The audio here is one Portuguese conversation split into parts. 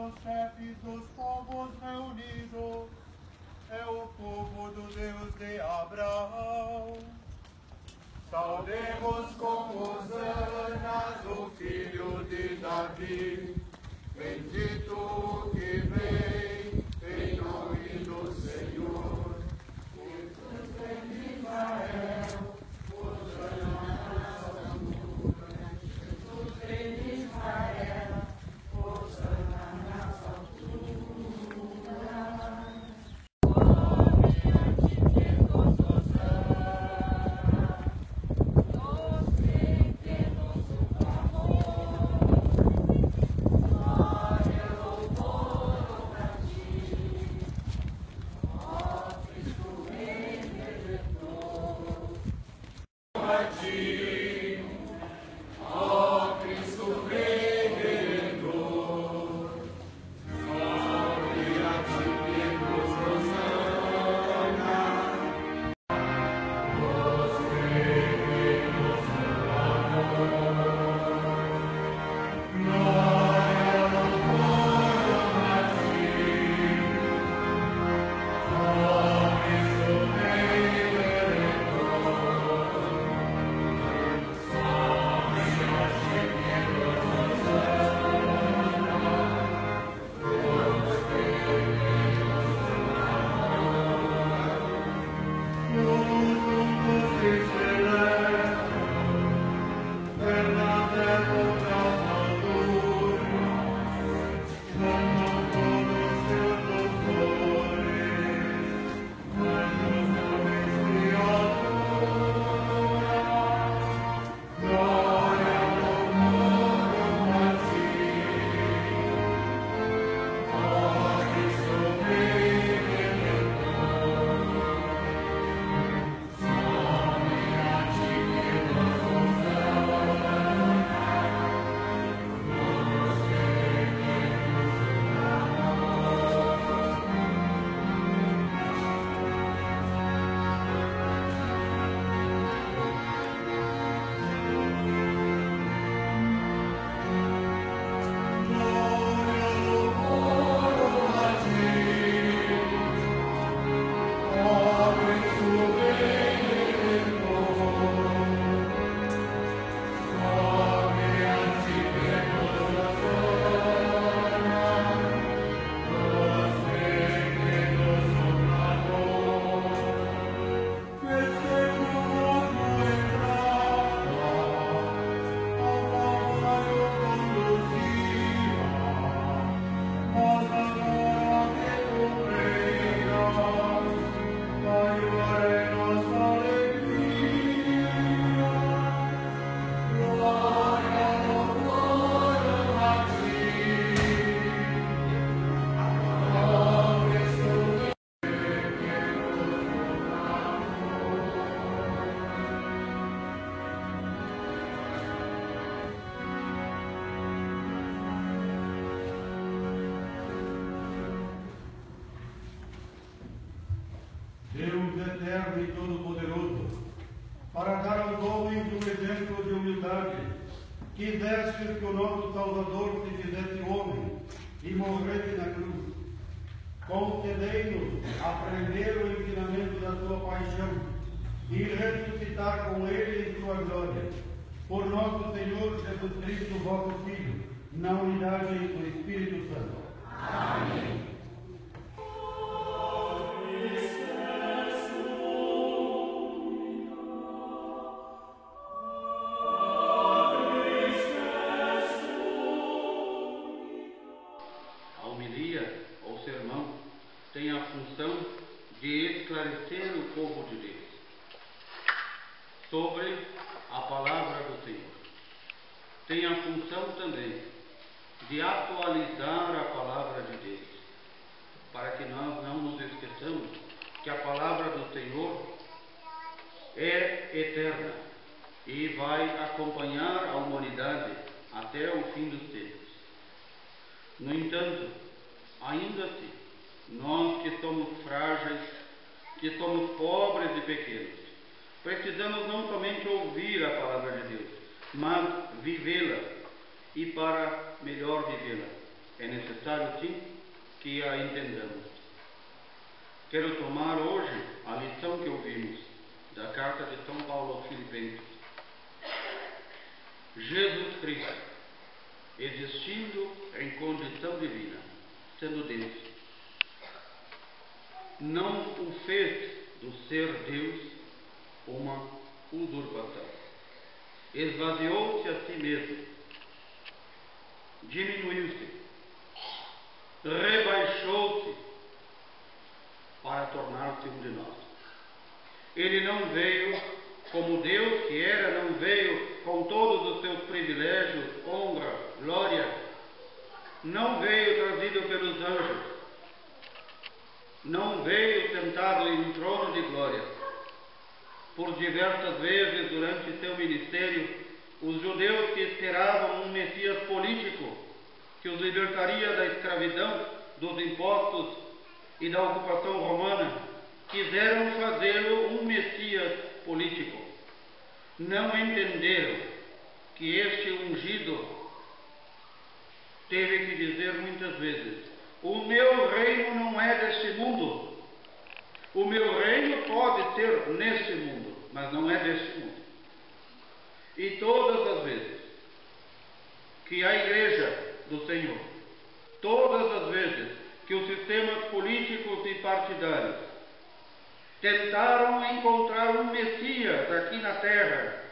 os chefes dos povos reunidos, é o povo do Deus de Abraão. Saudemos com hosanas o filho de Davi, bendito que vem em nome do Senhor. Jesus vem de Israel, hosana na altura. Jesus vem de Israel, hosana nas alturas. Deus eterno e todo-poderoso, para dar aos homens um exemplo de humildade, quisestes que o nosso Salvador se fizesse homem e morresse na cruz. Concedei-nos aprender o ensinamento da sua paixão e ressuscitar com ele em sua glória. Por nosso Senhor Jesus Cristo, vosso Filho, na unidade do Espírito Santo. Amém. Tem a função de esclarecer o povo de Deus sobre a palavra do Senhor. Tem a função também de atualizar a palavra de Deus, para que nós não nos esqueçamos que a palavra do Senhor é eterna e vai acompanhar a humanidade até o fim dos tempos. No entanto, ainda assim, nós que somos frágeis, que somos pobres e pequenos, precisamos não somente ouvir a palavra de Deus, mas vivê-la, e para melhor vivê-la, é necessário, sim, que a entendamos. Quero tomar hoje a lição que ouvimos da carta de São Paulo aos Filipenses. Jesus Cristo, existindo em condição divina, sendo Deus, não o fez do ser Deus uma usurpação. Esvaziou-se a si mesmo, diminuiu-se, rebaixou-se para tornar-se um de nós. Ele não veio como Deus que era, não veio com todos os seus privilégios, honra, glória, não veio trazido pelos anjos, não veio sentado em um trono de glória. Por diversas vezes durante seu ministério, os judeus que esperavam um Messias político que os libertaria da escravidão, dos impostos e da ocupação romana, quiseram fazê-lo um Messias político. Não entenderam que este ungido teve que dizer muitas vezes: o meu reino não é deste mundo. O meu reino pode ser neste mundo, mas não é deste mundo. E todas as vezes que a Igreja do Senhor, todas as vezes que os sistemas políticos e partidários tentaram encontrar um Messias aqui na terra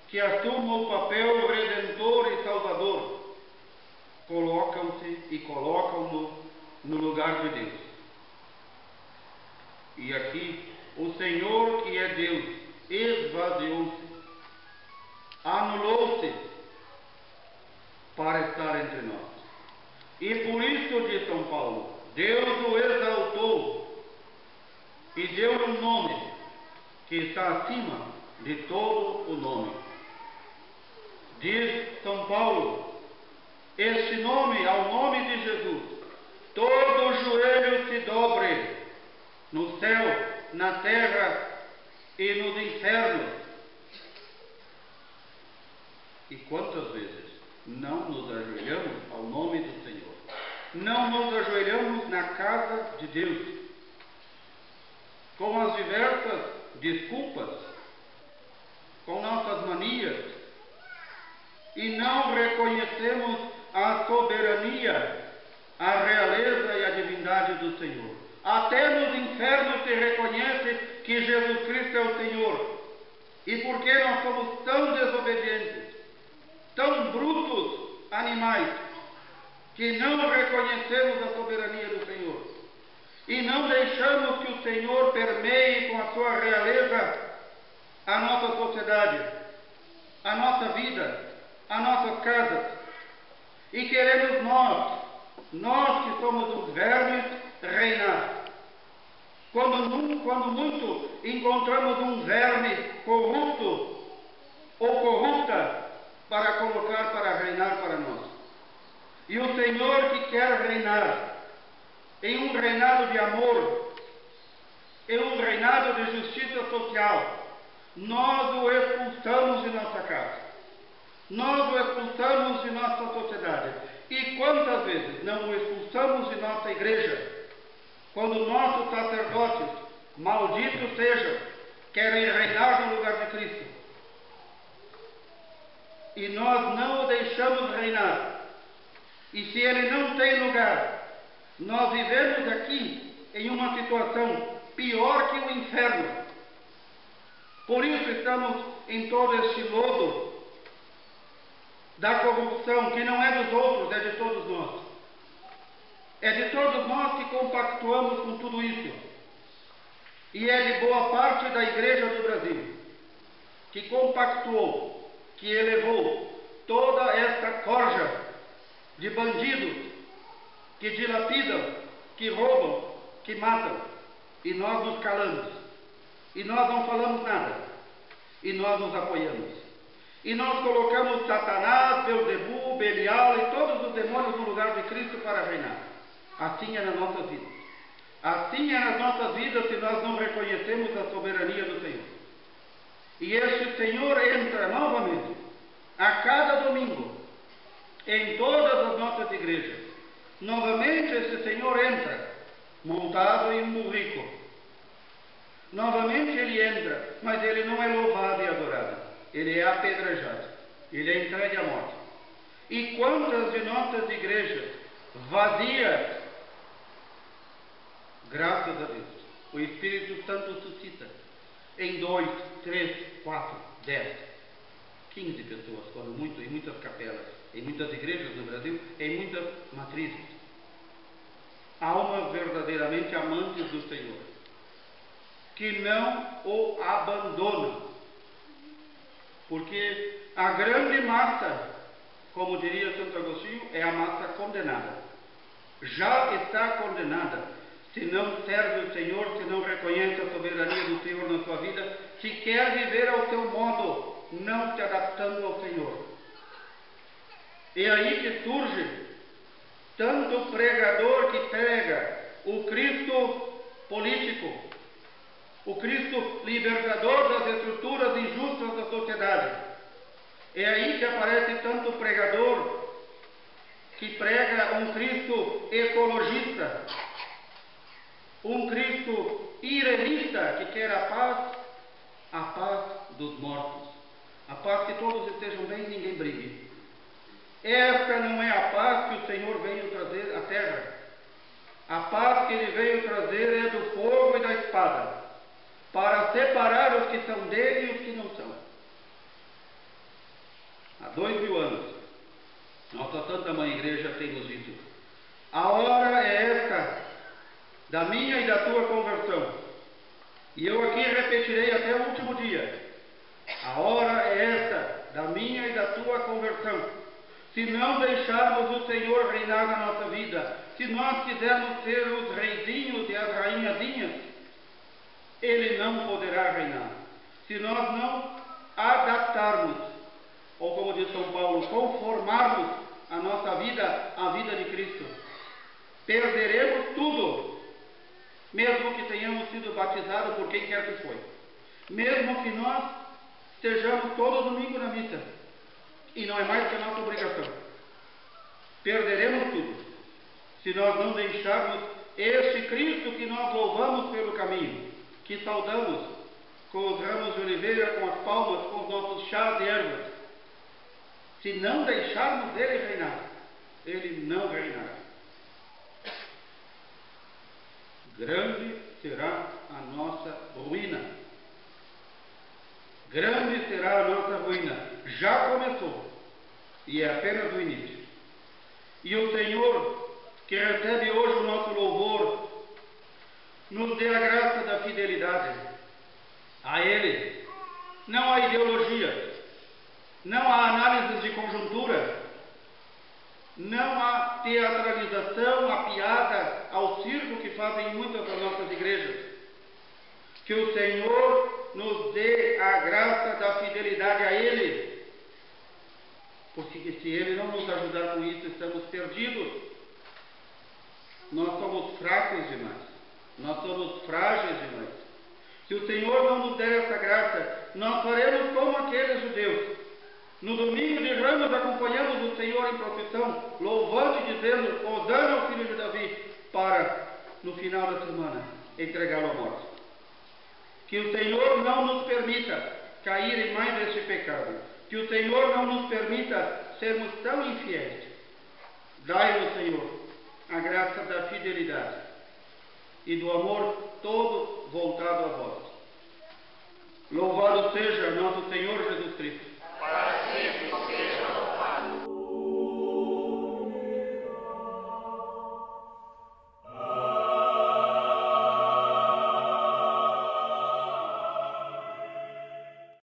que assuma o papel redentor e salvador, colocam-se e colocam-no no lugar de Deus. E aqui o Senhor, que é Deus, esvaziou-se, anulou-se para estar entre nós. E por isso, diz São Paulo, Deus o exaltou e deu-lhe um nome que está acima de todo o nome. Diz São Paulo, este nome, ao nome de Jesus, todo joelho se dobre, no céu, na terra e nos infernos. E quantas vezes não nos ajoelhamos ao nome do Senhor? Não nos ajoelhamos na casa de Deus, com as diversas desculpas, com nossas manias, e não reconhecemos a soberania, a realeza e a divindade do Senhor. Até nos infernos se reconhece que Jesus Cristo é o Senhor. E porque nós somos tão desobedientes, tão brutos animais, que não reconhecemos a soberania do Senhor e não deixamos que o Senhor permeie com a sua realeza a nossa sociedade, a nossa vida, a nossas casas, e queremos nós que somos os vermes, reinar. Quando muito encontramos um verme corrupto ou corrupta para colocar para reinar para nós. E o Senhor que quer reinar em um reinado de amor, em um reinado de justiça social, nós o expulsamos de nossa casa, nós o expulsamos de nossa sociedade. E quantas vezes não o expulsamos de nossa igreja, quando nossos sacerdotes, malditos sejam, querem reinar no lugar de Cristo? E nós não o deixamos reinar. E se ele não tem lugar, nós vivemos aqui em uma situação pior que o inferno. Por isso estamos em todo este lodo da corrupção, que não é dos outros, é de todos nós. É de todos nós que compactuamos com tudo isso. E é de boa parte da Igreja do Brasil que compactuou, que elevou toda esta corja de bandidos que dilapidam, que roubam, que matam. E nós nos calamos. E nós não falamos nada. E nós nos apoiamos. E nós colocamos Satanás, Belzebu, Belial e todos os demônios no lugar de Cristo para reinar. Assim é nas nossas vidas. Assim é nas nossas vidas se nós não reconhecemos a soberania do Senhor. E este Senhor entra novamente, a cada domingo, em todas as nossas igrejas, Novamente esse Senhor entra, montado em um burrico. Novamente ele entra, mas ele não é louvado e adorado. Ele é apedrejado. Ele é entregue à morte. E quantas de nossas igrejas vazias, graças a Deus, o Espírito Santo suscita em 2, 3, 4, 10, 15 pessoas, quando muito, em muitas capelas, em muitas igrejas no Brasil, em muitas matrizes. Almas verdadeiramente amantes do Senhor, que não o abandonam, porque a grande massa, como diria Santo Agostinho, é a massa condenada. Já está condenada, se não serve o Senhor, se não reconhece a soberania do Senhor na sua vida, se quer viver ao seu modo, não se adaptando ao Senhor. É aí que surge tanto o pregador que prega o Cristo político, o Cristo libertador das estruturas injustas da sociedade. É aí que aparece tanto o pregador que prega um Cristo ecologista, um Cristo irenista que quer a paz dos mortos, a paz que todos estejam bem e ninguém brigue. Esta não é a paz que o Senhor veio trazer à terra. A paz que Ele veio trazer é do fogo e da espada, para separar os que são dele e os que não são. Há 2000 anos, nossa Santa Mãe Igreja tem nos dito: a hora é esta, da minha e da tua conversão. E eu aqui repetirei até o último dia: a hora é esta, da minha e da tua conversão. Se não deixarmos o Senhor reinar na nossa vida, se nós quisermos ser os reizinhos e as rainhazinhas, Ele não poderá reinar. Se nós não adaptarmos, ou como diz São Paulo, conformarmos a nossa vida à vida de Cristo, perderemos tudo, mesmo que tenhamos sido batizados por quem quer que foi, mesmo que nós estejamos todo domingo na missa, e não é mais que a nossa obrigação. Perderemos tudo se nós não deixarmos este Cristo que nós louvamos pelo caminho, que saudamos com os ramos de oliveira, com as palmas, com os nossos chás de ervas. Se não deixarmos Ele reinar, Ele não reinará. Grande será a nossa ruína. Grande será a nossa ruína. Já começou, e é apenas o início. E o Senhor, que recebe hoje o nosso louvor, nos dê a graça da fidelidade a Ele. Não há ideologia, não há análises de conjuntura, não há teatralização, a piada, ao circo que fazem em muitas das nossas igrejas. Que o Senhor nos dê a graça da fidelidade a Ele, porque se Ele não nos ajudar com isso, estamos perdidos. Nós somos fracos demais, nós somos frágeis demais. Se o Senhor não nos der essa graça, nós faremos como aqueles judeus. No domingo de Ramos acompanhamos o Senhor em procissão, louvando e dizendo: Hosana ao filho de Davi, para, no final da semana, entregá-lo à morte. Que o Senhor não nos permita cair em mais este pecado. Que o Senhor não nos permita sermos tão infiéis. Dai-nos, Senhor, a graça da fidelidade e do amor todo voltado a vós. Louvado seja nosso Senhor Jesus Cristo.